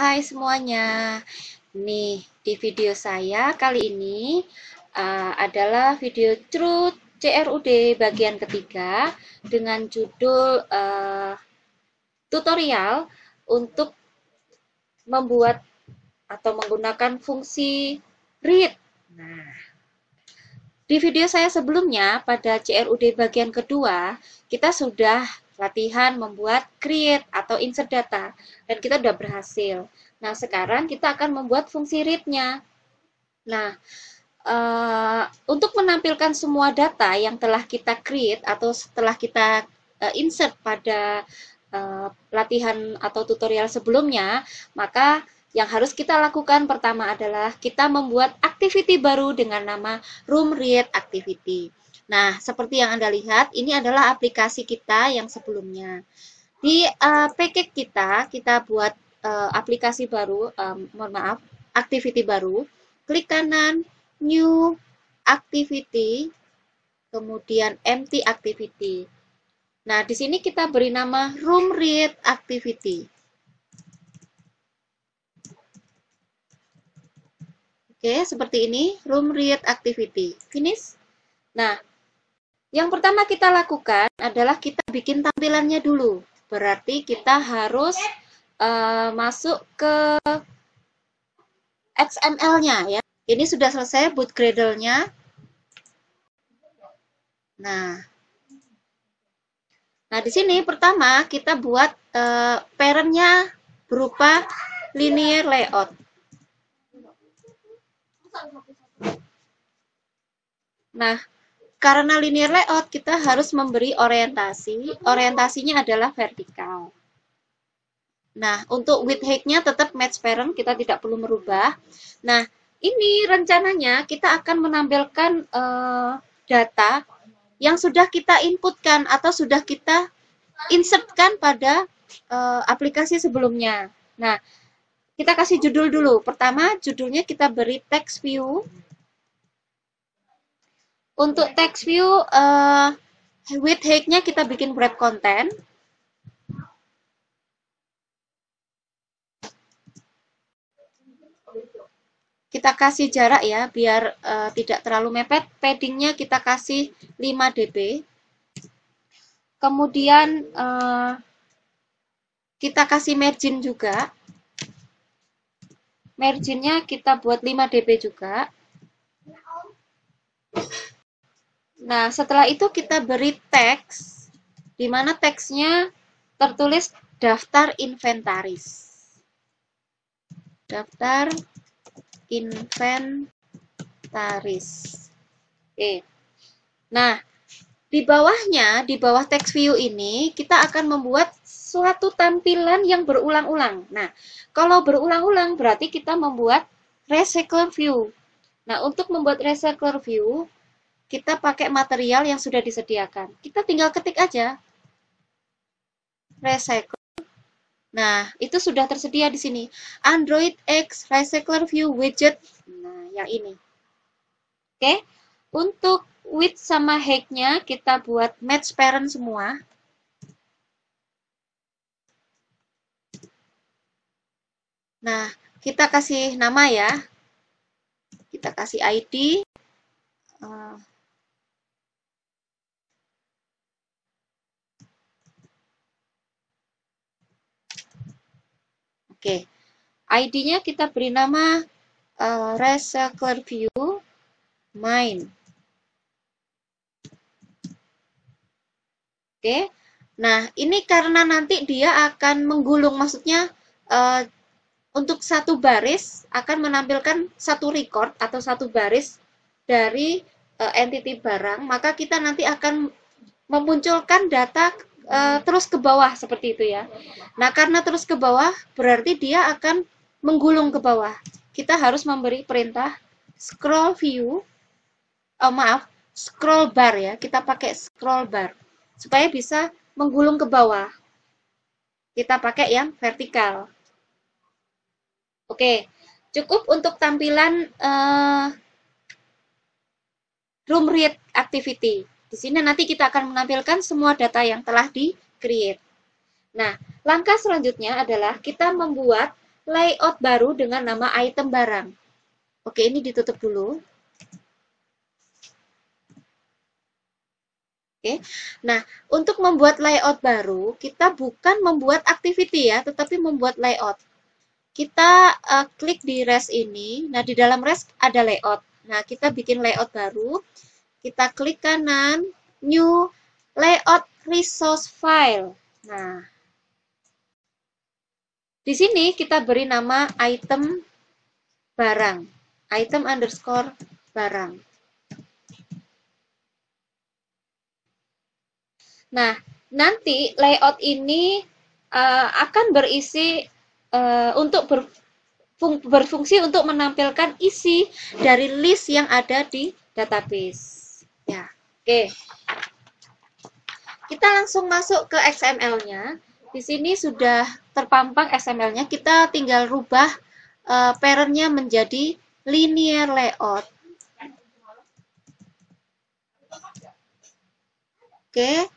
Hai semuanya. Nih, di video saya kali ini adalah video Truth CRUD bagian ketiga dengan judul tutorial untuk membuat atau menggunakan fungsi read. Nah, di video saya sebelumnya pada CRUD bagian kedua, kita sudah latihan membuat create atau insert data dan kita sudah berhasil. Nah, sekarang kita akan membuat fungsi read-nya. Nah, untuk menampilkan semua data yang telah kita create atau setelah kita insert pada latihan atau tutorial sebelumnya, maka yang harus kita lakukan pertama adalah kita membuat activity baru dengan nama room read activity. Nah, seperti yang Anda lihat, ini adalah aplikasi kita yang sebelumnya. Di package kita buat aplikasi baru, activity baru. Klik kanan, new activity, kemudian empty activity. Nah, di sini kita beri nama room read activity. Oke, seperti ini, room read activity. Finish. Nah, yang pertama kita lakukan adalah kita bikin tampilannya dulu. Berarti kita harus masuk ke XML-nya ya. Ini sudah selesai boot Gradle-nya. Nah, di sini pertama kita buat parent-nya berupa linear layout. Nah, karena linear layout, kita harus memberi orientasi. Orientasinya adalah vertikal. Nah, untuk width height-nya tetap match parent, kita tidak perlu merubah. Nah, ini rencananya kita akan menampilkan data yang sudah kita inputkan atau sudah kita insertkan pada aplikasi sebelumnya. Nah, kita kasih judul dulu. Pertama, judulnya kita beri text view. Untuk text view, width height-nya kita bikin wrap content. Kita kasih jarak ya, biar tidak terlalu mepet. Padding-nya kita kasih 5 dB. Kemudian kita kasih margin juga. Margin-nya kita buat 5 dB juga. Nah, setelah itu kita beri teks, di mana teksnya tertulis daftar inventaris. Daftar inventaris. Oke. Nah, di bawahnya, di bawah text view ini, kita akan membuat suatu tampilan yang berulang-ulang. Nah, kalau berulang-ulang berarti kita membuat recycler view. Nah, untuk membuat recycler view, kita pakai material yang sudah disediakan. Kita tinggal ketik aja. Recycle. Nah, itu sudah tersedia di sini. Android X Recycler View Widget. Nah, yang ini. Oke. Untuk width sama height-nya kita buat match parent semua. Nah, kita kasih nama ya. Kita kasih ID. Oke, ID-nya kita beri nama Recycler View Main. Oke, nah ini karena nanti dia akan menggulung, maksudnya untuk satu baris akan menampilkan satu record atau satu baris dari entity barang, maka kita nanti akan memunculkan data terus ke bawah seperti itu ya. Nah, karena terus ke bawah berarti dia akan menggulung ke bawah. Kita harus memberi perintah scroll view, scroll bar ya. Kita pakai scroll bar supaya bisa menggulung ke bawah. Kita pakai yang vertikal. Oke, cukup untuk tampilan room read activity. Di sini nanti kita akan menampilkan semua data yang telah di-create. Nah, langkah selanjutnya adalah kita membuat layout baru dengan nama item barang. Oke, ini ditutup dulu. Oke. Nah, untuk membuat layout baru, kita bukan membuat activity ya, tetapi membuat layout. Kita klik di res ini. Nah, di dalam res ada layout. Nah, kita bikin layout baru. Kita klik kanan, new layout resource file. Nah, di sini kita beri nama item barang, item underscore barang. Nah, nanti layout ini akan berisi untuk berfungsi untuk menampilkan isi dari list yang ada di database. Ya, oke. Kita langsung masuk ke XML-nya. Di sini sudah terpampang XML-nya. Kita tinggal rubah parent-nya menjadi linear layout. Oke.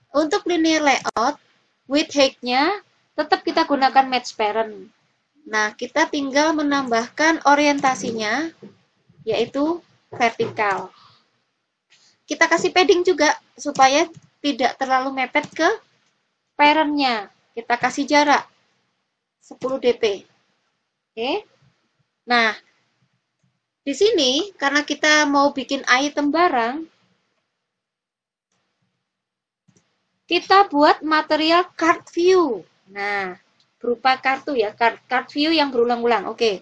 Untuk linear layout, width height-nya tetap kita gunakan match parent. Nah, kita tinggal menambahkan orientasinya, yaitu vertikal. Kita kasih padding juga, supaya tidak terlalu mepet ke parent-nya. Kita kasih jarak 10 dp. Oke. Nah, di sini, karena kita mau bikin item barang, kita buat material card view. Nah, berupa kartu ya, card view yang berulang-ulang. Oke,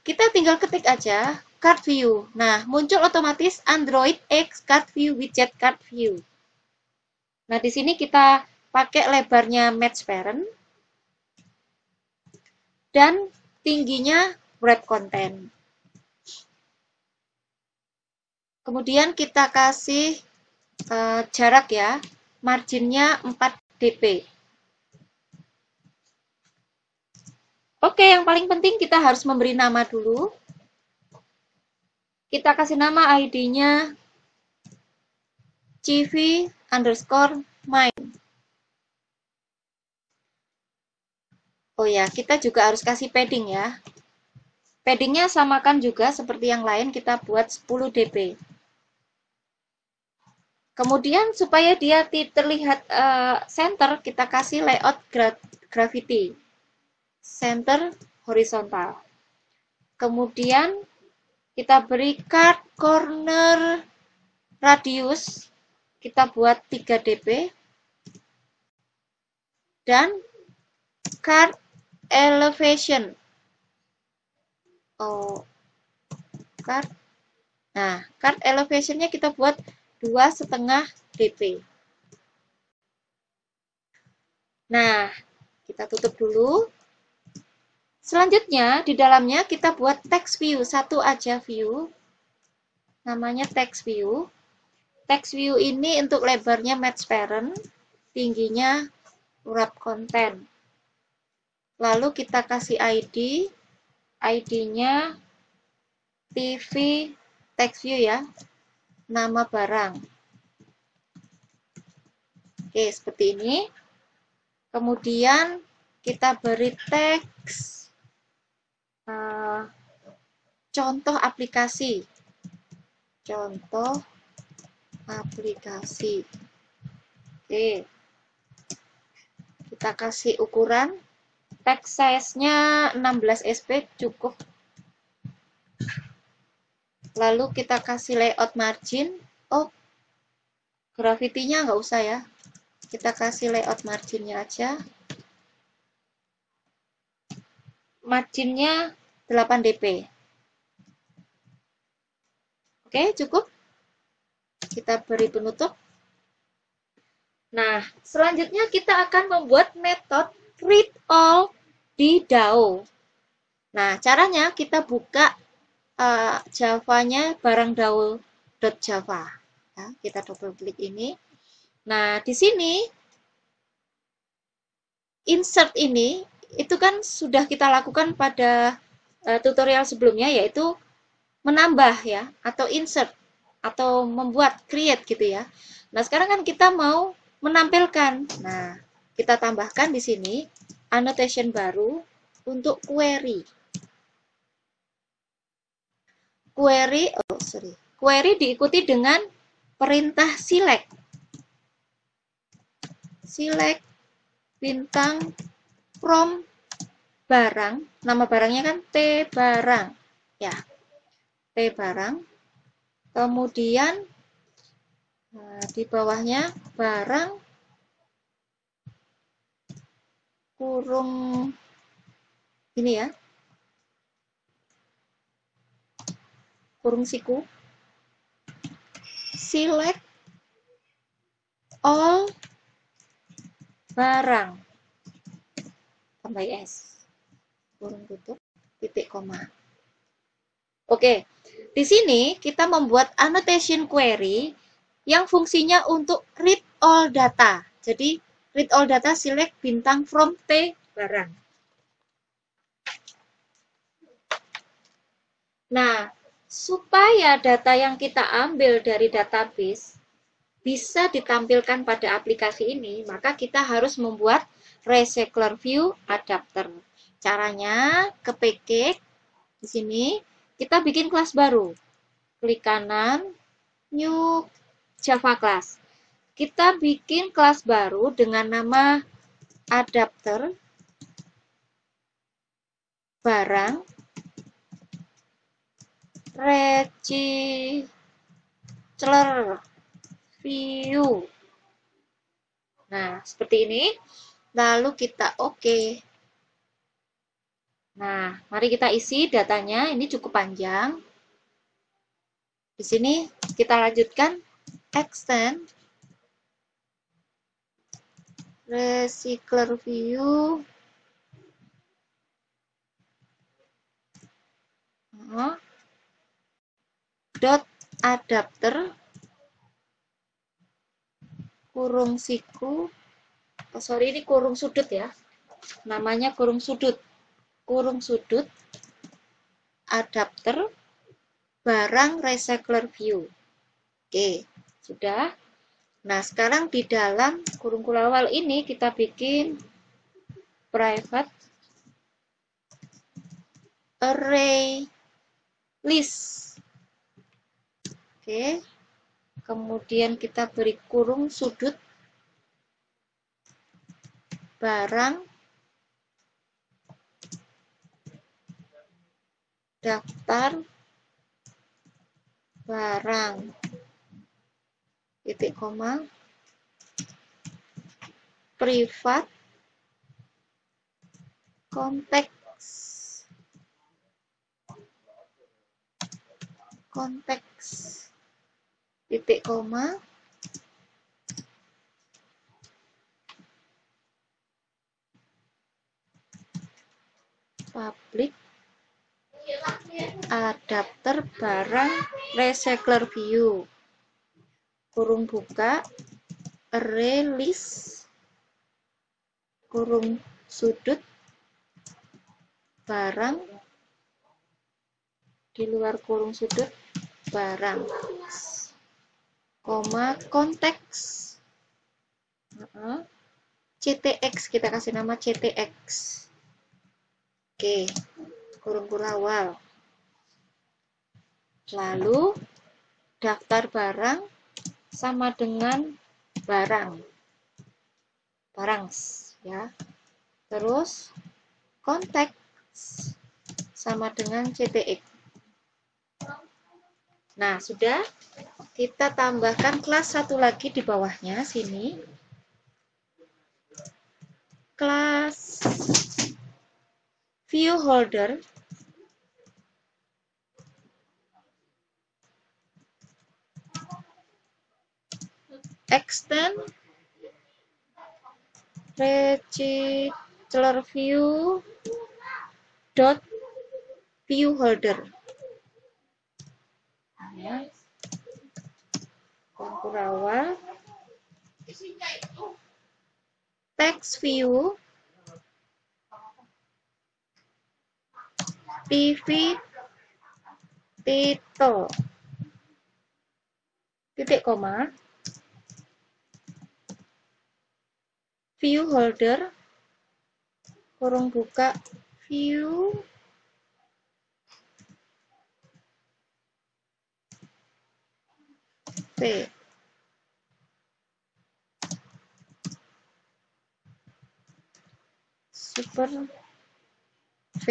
kita tinggal ketik aja card view. Nah, muncul otomatis Android X card view widget card view. Nah, di sini kita pakai lebarnya match parent dan tingginya wrap content. Kemudian kita kasih jarak ya, marginnya 4 dp. Oke, yang paling penting kita harus memberi nama dulu. Kita kasih nama ID-nya CV_main. Oh ya, kita juga harus kasih padding ya. Paddingnya samakan juga seperti yang lain, kita buat 10 dp. Kemudian supaya dia terlihat center, kita kasih layout gravity. Center horizontal. Kemudian kita beri card corner radius, kita buat 3 dp. Dan card elevation. Nah, card elevation-nya kita buat 2,5 dp. Nah, kita tutup dulu. Selanjutnya, di dalamnya kita buat text view. Satu aja view. Namanya text view. Text view ini untuk lebarnya match parent. Tingginya wrap content. Lalu kita kasih ID. ID-nya TV text view ya. Nama barang. Oke, seperti ini. Kemudian kita beri teks contoh aplikasi. Contoh aplikasi. Oke. Kita kasih ukuran. Text size-nya 16 sp cukup. Lalu kita kasih layout margin. Oh, gravity-nya nggak usah ya. Kita kasih layout margin-nya aja. Margin-nya 8 dp. Oke, cukup. Kita beri penutup. Nah, selanjutnya kita akan membuat metode read all di DAO. Nah, caranya kita buka Java-nya barang DAO.java. Ya, kita double klik ini. Nah, di sini insert ini itu kan sudah kita lakukan pada tutorial sebelumnya, yaitu menambah ya, atau insert, atau membuat, create gitu ya. Nah, sekarang kan kita mau menampilkan. Nah, kita tambahkan di sini annotation baru. untuk query. Query diikuti dengan perintah select. Select bintang from barang, nama barangnya kan T barang. Ya. T barang. Kemudian di bawahnya barang kurung ini ya. Kurung siku. Select all barang. Tambah S. Kurung tutup, titik koma. Oke, di sini kita membuat annotation query yang fungsinya untuk read all data. Jadi, read all data select bintang from T barang. Nah, supaya data yang kita ambil dari database bisa ditampilkan pada aplikasi ini, maka kita harus membuat recycler view adapter. Caranya, kepekek di sini kita bikin kelas baru. Klik kanan, new Java class. Kita bikin kelas baru dengan nama adapter barang recycler view. Nah, seperti ini. Lalu kita oke. Nah, mari kita isi datanya. Ini cukup panjang. Di sini kita lanjutkan extend recycler view dot adapter kurung siku. Oh, sorry, ini kurung sudut ya. Namanya kurung sudut. Kurung sudut adapter barang recycler view. Oke, sudah. Nah, sekarang di dalam kurung awal ini kita bikin private array list. Oke. Kemudian kita beri kurung sudut barang daftar barang titik koma privat konteks titik koma public adapter barang recycler view kurung buka array list kurung sudut barang di luar kurung sudut barang koma konteks CTX, kita kasih nama CTX. Oke, kurung awal. Lalu daftar barang sama dengan barang ya. Terus konteks sama dengan CTX. Nah, sudah. Kita tambahkan kelas satu lagi di bawahnya sini. Kelas view holder extend recycler view dot view holder ya. Kontur awal text view PV title titik koma view holder kurung buka view v. Super v.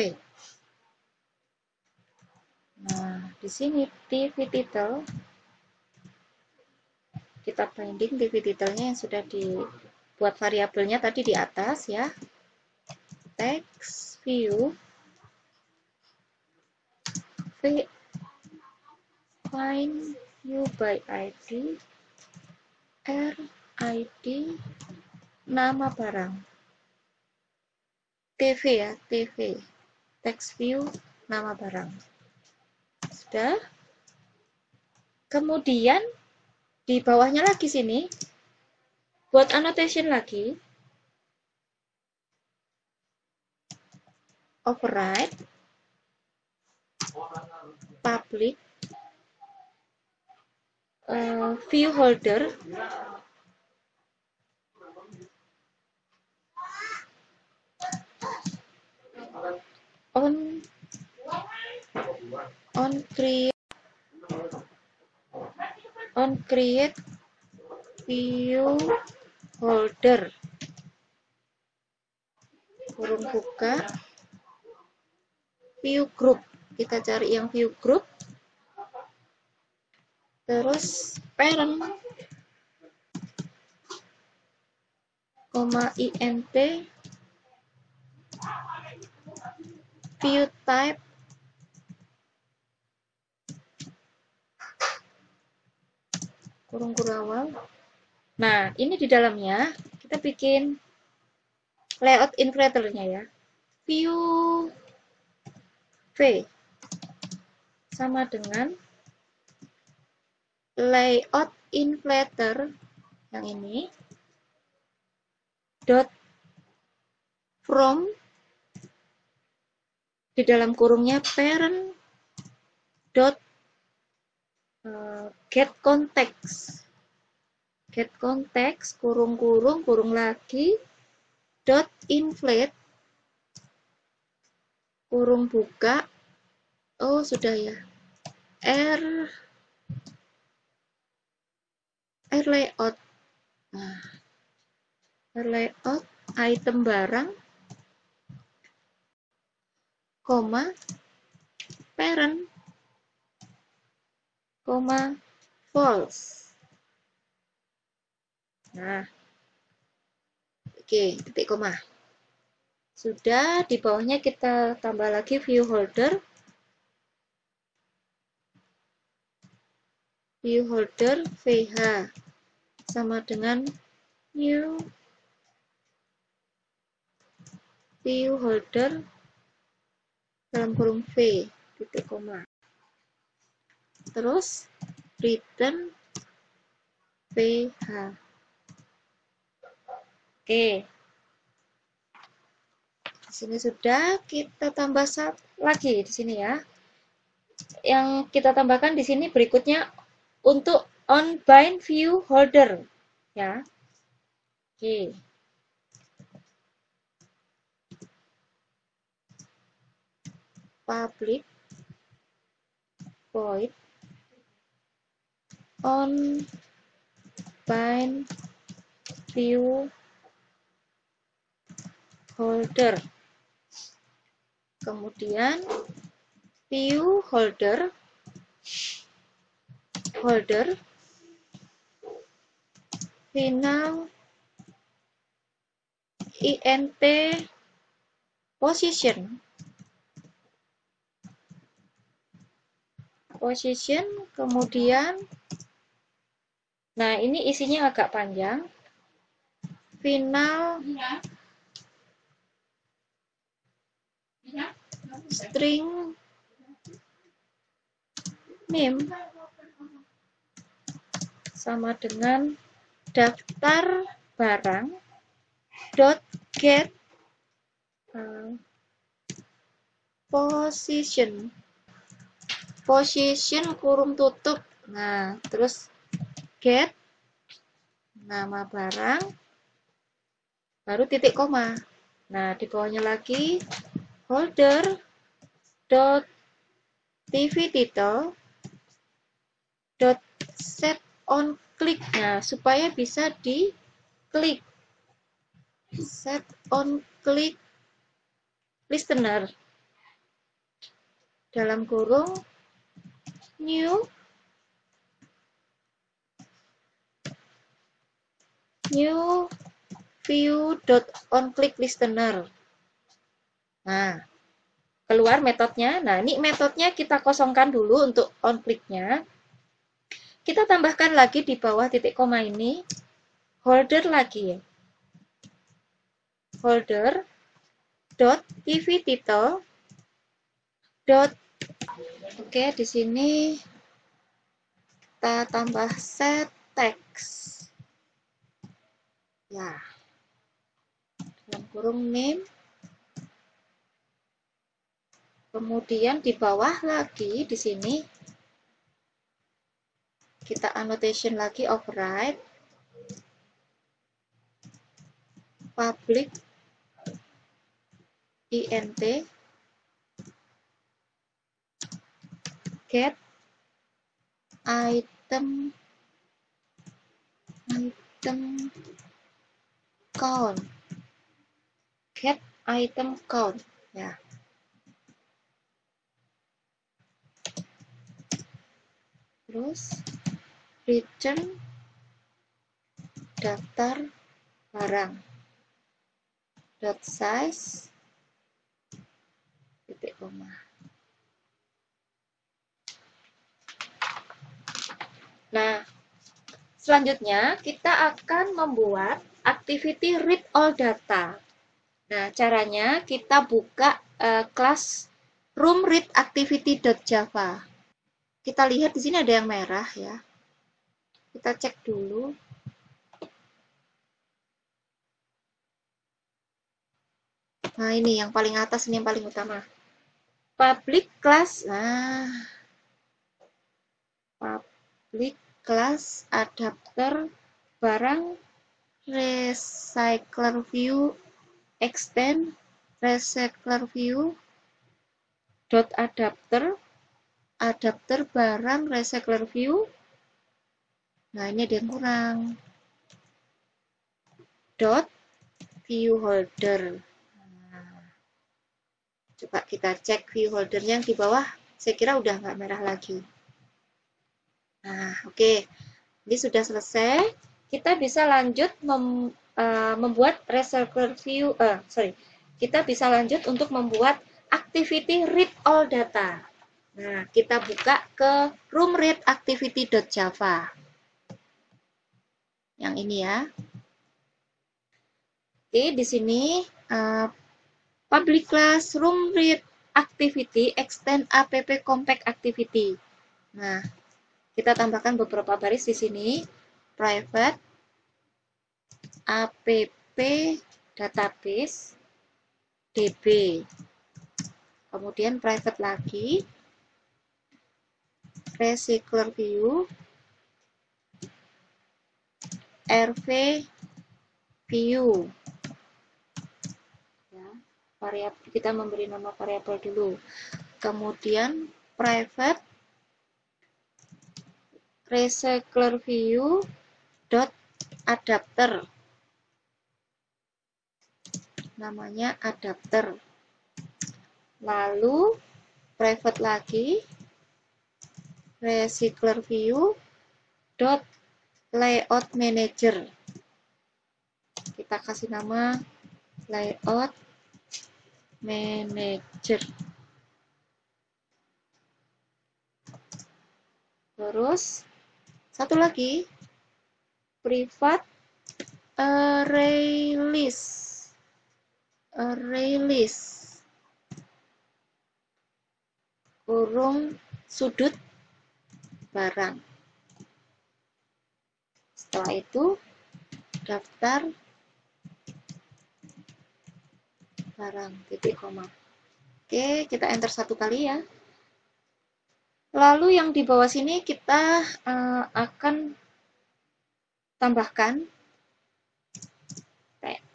Nah, di sini TV title kita binding TV titelnya yang sudah dibuat variabelnya tadi di atas ya. Text view v find view by ID RID nama barang TV ya, TV text view nama barang. Sudah. Kemudian di bawahnya lagi sini buat annotation lagi. Override public view holder on create view holder kurung buka view group. Kita cari yang view group, terus parent int view type kurung kurawal. Nah, ini di dalamnya kita bikin layout inflator-nya ya. View v sama dengan layout inflator yang ini dot from di dalam kurungnya parent dot get context kurung lagi dot inflate kurung buka, oh sudah ya, r layout. Nah, r layout item barang koma parent koma false. Nah, oke, titik koma. Sudah, di bawahnya kita tambah lagi view holder. View holder VH sama dengan new view holder dalam kurung V, titik koma. Terus return VH. Oke. Di sini sudah, kita tambah satu lagi di sini ya. Yang kita tambahkan di sini berikutnya untuk on bind view holder ya. Oke. Public void on bind view holder. Kemudian view holder final int position, kemudian nah ini isinya agak panjang, final string name sama dengan daftar barang dot get position kurung tutup. Nah, terus get nama barang baru titik koma. Nah, di bawahnya lagi holder dot tv title dot set on click. Nah, supaya bisa diklik. Set on click listener. Dalam kurung new view dot on click listener. Nah, keluar metodenya. Nah, ini metodenya kita kosongkan dulu untuk on click-nya. Kita tambahkan lagi di bawah titik koma ini holder lagi ya. Holder dot tv title dot. Oke, di sini kita tambah set text. Ya. Dalam kurung name. Kemudian di bawah lagi di sini kita annotation lagi override public int get item count. Get item count ya. Terus return daftar barang dot size titik koma. Nah, selanjutnya kita akan membuat activity read all data. Nah, caranya kita buka kelas room read activity.java. Kita lihat di sini ada yang merah ya. Kita cek dulu. Nah, ini yang paling atas, ini yang paling utama. Public class. Nah, public class adapter barang recycler view extend recycler view dot adapter barang recycler view. Nah, ini ada yang kurang. Dot view holder. Nah, coba kita cek view holdernya yang di bawah. Saya kira udah nggak merah lagi. Nah, oke. Ini sudah selesai. Kita bisa lanjut membuat recycler view. Kita bisa lanjut untuk membuat activity read all data. Nah, kita buka ke room read activity.java. Yang ini ya. Oke, di sini public class room read activity extend app compact activity. Nah, kita tambahkan beberapa baris di sini. Private app database db. Kemudian private lagi recycler view rv view. Ya, variabel, kita memberi nama variabel dulu. Kemudian private recycler view dot adapter. Namanya adapter. Lalu private lagi recycler view dot layout manager. Kita kasih nama layout manager. Terus satu lagi private array list. Kurung sudut barang. Setelah itu daftar barang titik koma. Oke, kita enter satu kali ya. Lalu yang di bawah sini kita akan tambahkan,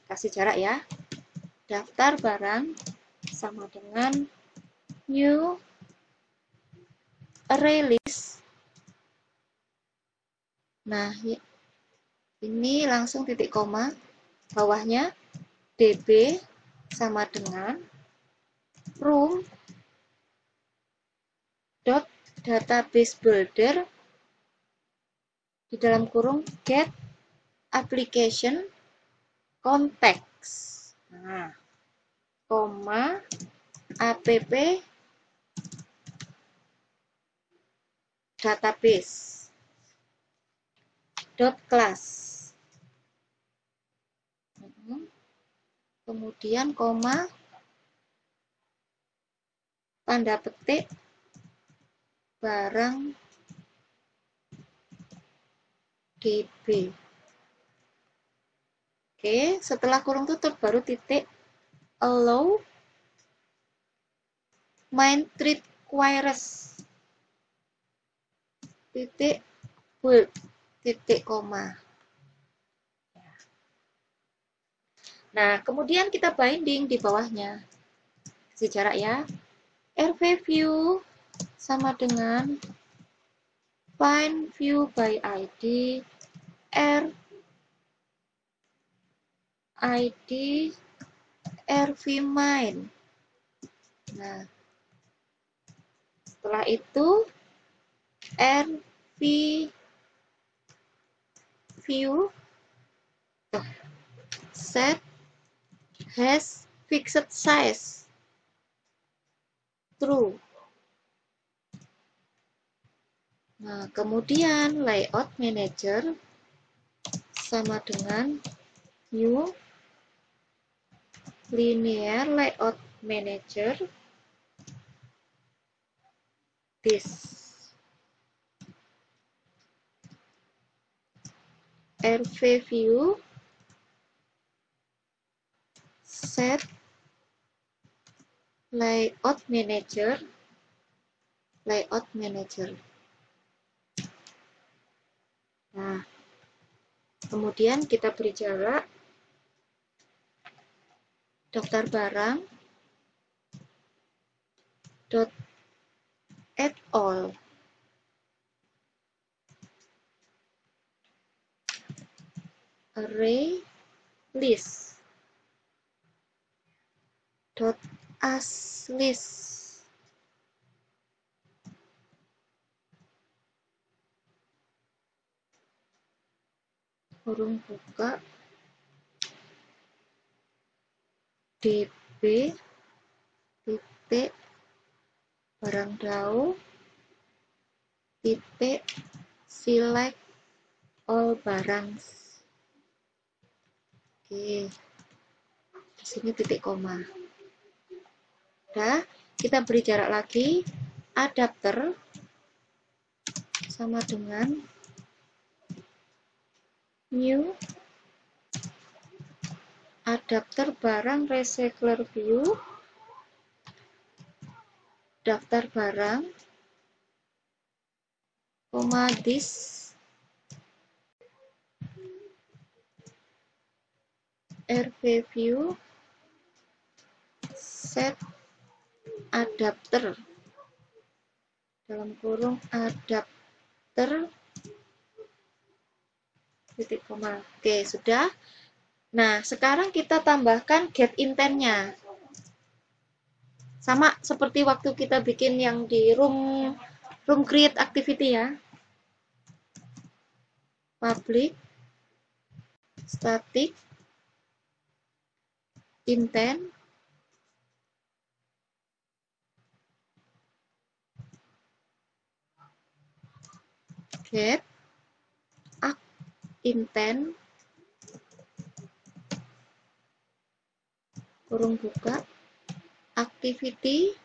kasih jarak ya, daftar barang sama dengan new array list. Nah, ini langsung titik koma, bawahnya db sama dengan room dot database builder di dalam kurung get application context. Nah, koma app database dot class. Kemudian koma tanda petik barang DB. Oke, setelah kurung tutup baru titik allow main thread queries titik build titik koma. Nah, kemudian kita binding di bawahnya. Kasih jarak ya. RV view sama dengan find view by ID R ID RV main. Nah, setelah itu RV view set has fixed size true. Nah, kemudian layout manager sama dengan new linear layout manager this RV view set layout manager. Nah, kemudian kita beri jarak daftar barang dot add all array list dot as list. Kurung buka db titik barang DAO titik select all barang. Oke, di sini titik koma. Udah, kita beri jarak lagi adapter sama dengan new adapter barang recycler view daftar barang koma this RV view set adapter dalam kurung adapter titik koma. Oke, sudah. Nah, sekarang kita tambahkan get intent-nya. Sama seperti waktu kita bikin yang di room create activity ya. Public static intent get intent kurung buka activity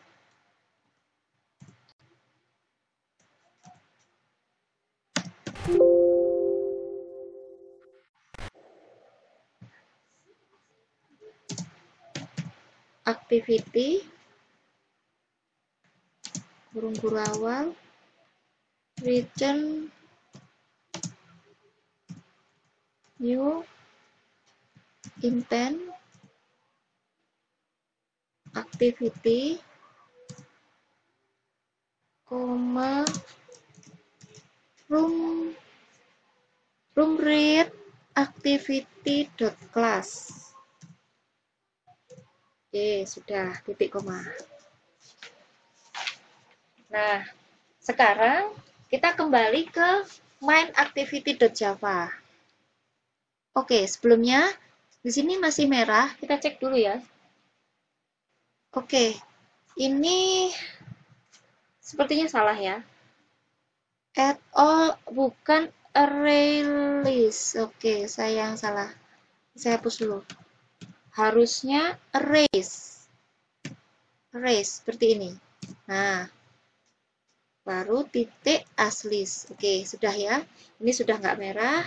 kurung awal return new intent activity, koma room read activity dot class. Oke, sudah titik koma. Nah, sekarang kita kembali ke main activity.java. Oke, sebelumnya di sini masih merah, kita cek dulu ya. Oke, ini sepertinya salah ya. At all bukan array list. Oke, saya yang salah. Saya hapus dulu. Harusnya arrays. Arrays seperti ini. Nah, baru titik aslis. Oke, sudah ya. Ini sudah nggak merah.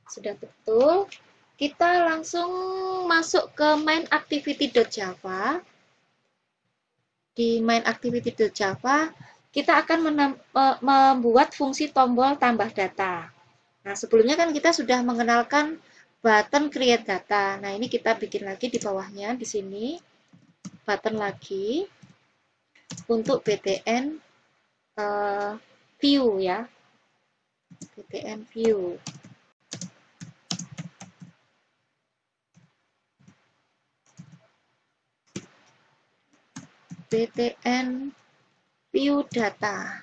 Sudah betul. Kita langsung masuk ke main activity.java. Di main activity.java, kita akan membuat fungsi tombol tambah data. Nah, sebelumnya kan kita sudah mengenalkan button create data. Nah, ini kita bikin lagi di bawahnya, di sini. Button lagi. Untuk btn view ya. btn view. btn view data.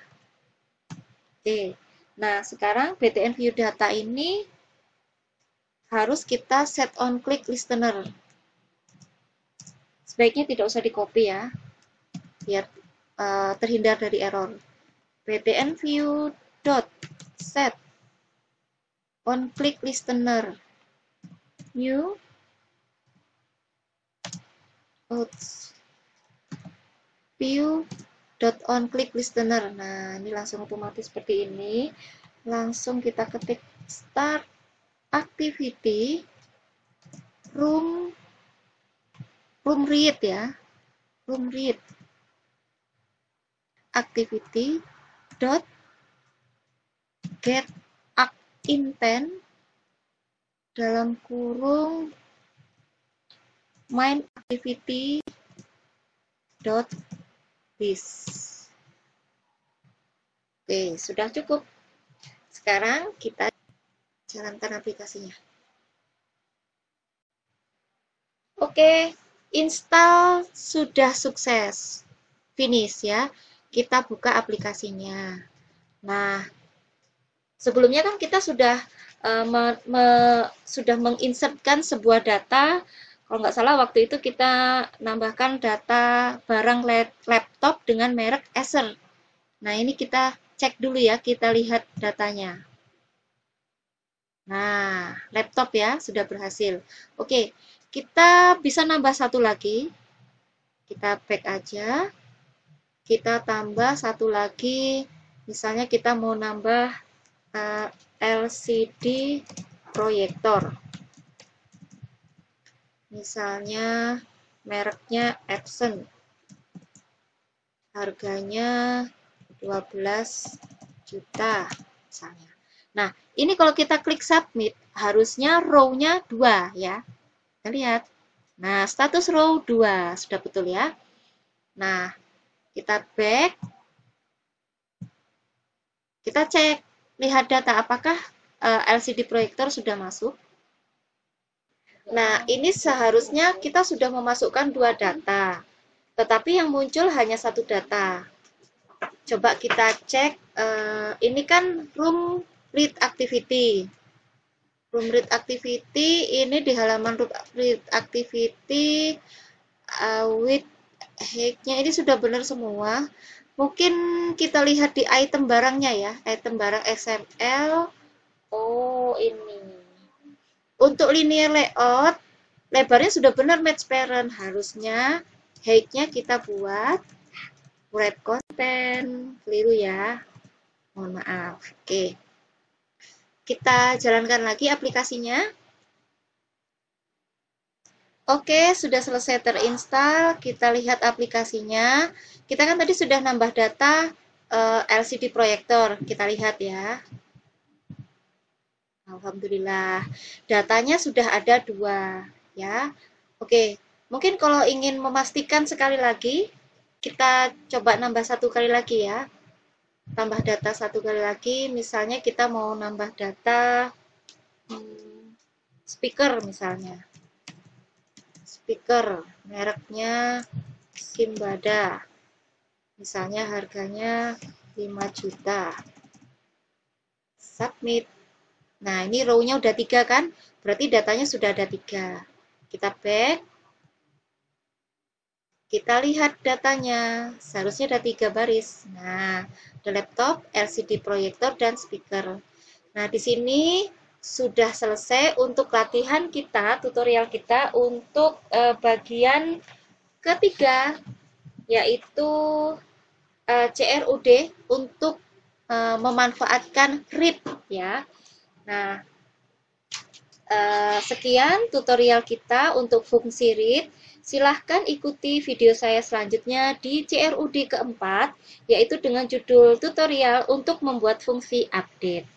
Oke. Nah, sekarang btn view data ini harus kita set on click listener. Sebaiknya tidak usah di copy ya, biar terhindar dari error. btn view dot set on click listener new view dot on click listener. Nah, ini langsung otomatis seperti ini. Langsung kita ketik start activity room read ya, room read activity dot get intent dalam kurung main activity dot list. Oke, sudah cukup. Sekarang kita jalankan aplikasinya. Oke, install sudah sukses. Finish ya. Kita buka aplikasinya. Nah, sebelumnya kan kita sudah sudah menginsertkan sebuah data. Kalau nggak salah waktu itu kita nambahkan data barang laptop dengan merek Acer. Nah, ini kita cek dulu ya, kita lihat datanya. Nah, laptop ya, sudah berhasil. Oke, kita bisa nambah satu lagi. Kita back aja. Kita tambah satu lagi. Misalnya kita mau nambah LCD proyektor. Misalnya mereknya Epson. Harganya 12 juta misalnya. Nah, ini kalau kita klik submit, harusnya row-nya 2 ya. Kita lihat. Nah, status row 2. Sudah betul ya. Nah, kita back. Kita cek, lihat data apakah LCD proyektor sudah masuk. Nah, ini seharusnya kita sudah memasukkan 2 data. Tetapi yang muncul hanya 1 data. Coba kita cek, ini kan room read activity. Room read activity ini di halaman room read activity with height-nya ini sudah benar semua. Mungkin kita lihat di item barangnya ya, item barang XML. Oh, ini. Untuk linear layout, lebarnya sudah benar match parent. Harusnya height-nya kita buat wrap content. Keliru ya. Mohon maaf. Oke. Kita jalankan lagi aplikasinya. Oke, sudah selesai terinstall. Kita lihat aplikasinya. Kita kan tadi sudah nambah data LCD proyektor. Kita lihat ya. Alhamdulillah. Datanya sudah ada 2 ya. Oke, Mungkin kalau ingin memastikan sekali lagi, kita coba nambah satu kali lagi ya. Tambah data satu kali lagi, misalnya kita mau nambah data speaker misalnya. Speaker, mereknya Simbada. Misalnya harganya 5 juta. Submit. Nah, ini row-nya udah 3 kan? Berarti datanya sudah ada 3. Kita back. Kita lihat datanya. Seharusnya ada 3 baris. Nah, ada laptop, LCD proyektor, dan speaker. Nah, di sini sudah selesai untuk latihan kita, tutorial kita untuk bagian ketiga, yaitu CRUD untuk memanfaatkan RIP ya. Nah, sekian tutorial kita untuk fungsi RIP. Silahkan ikuti video saya selanjutnya di CRUD keempat, yaitu dengan judul tutorial untuk membuat fungsi update.